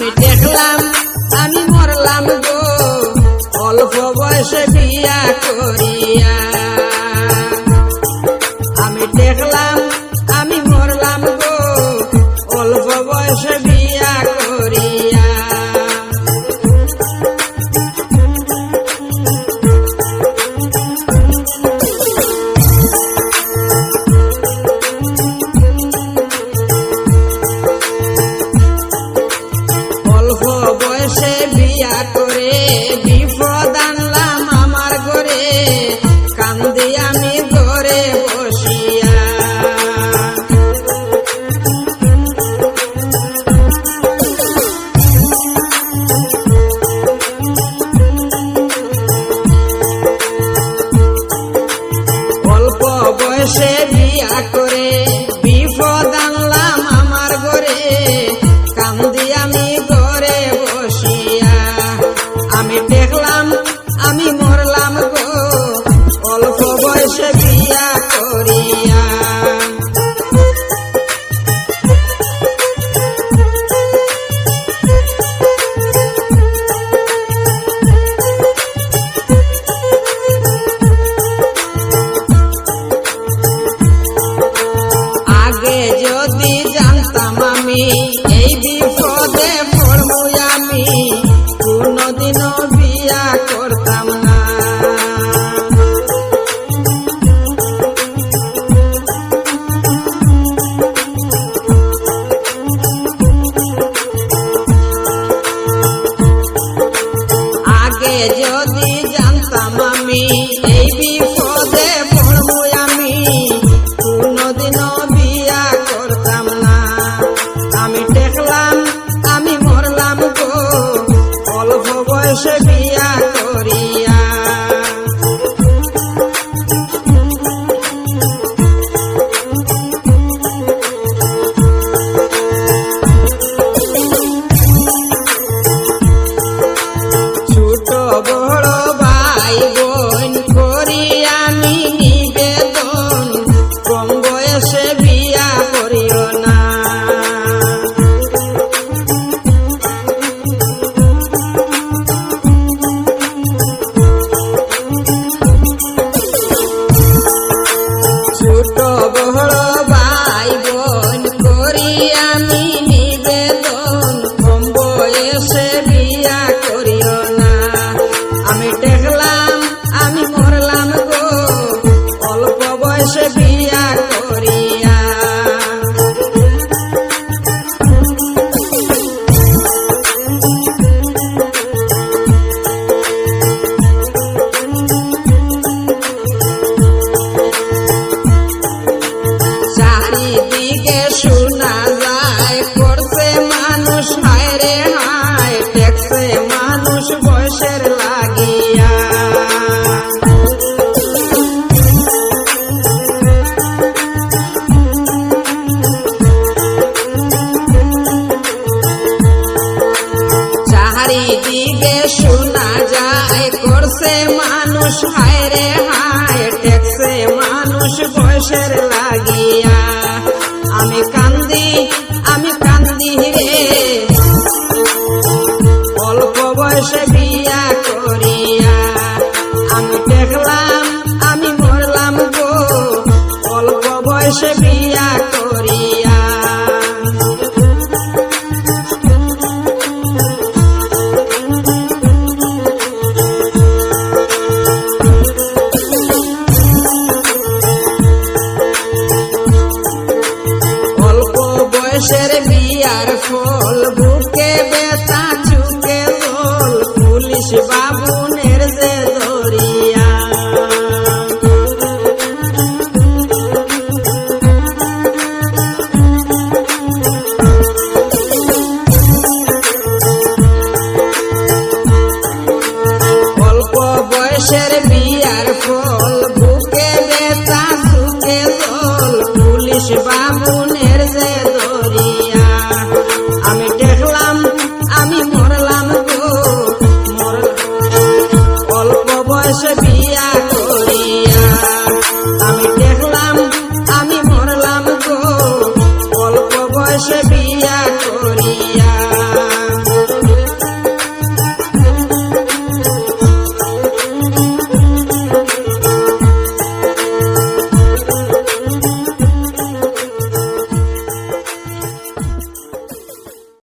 আমি দেখলাম আমি মরলাম গো অল্প বয়সে বিয়া করিয়া। আমি দেখলাম আমি মরলাম গো অল্প বয়সে বিয়া করিয়া। অল্প বয়সে বিয়া করে বিপদ আনলাম আমার ঘরে, কান্দি আমি ঘরে বসিয়া। অল্প বয়সে বিয়া করে বিপদ আনলাম আমার ঘরে, কান্দি আমি ঘরে বসিয়া। আমি দেখলাম আমি মরলাম গো অল্প বয়সে বিয়া করিয়া। আগে যদি জানতাম আমি এই বিপদে পড়বো আমি, কোনদিনও বিয়া করতাম না। আগে যদি জানতাম আমি এই বিপদে পড়বো আমি, কোনদিনও বিয়া করতাম না। আমি দেখলাম আমি মরলাম গো অল্প বয়সে বিয়া করিয়া। ছোট বড় ভাই বোন করি আমি নিবেদন, কম বয়সে বিয়া করিও না। ছোট বড় ভাই বোন করি আমি নিবেদন, কম বয়সে বিয়া করিও না। আমি দেখলাম আমি মরলাম গো অল্প বয়সে বিয়া করিয়া। চারিদিকে শোনা যায় করছে মানুষ হায় রে হায়, দেখছে মানুষ বয়সের লাগিয়া। চারিদিকে শোনা যায় করছে মানুষ হায় রে হায়, দেখছে মানুষ বয়সের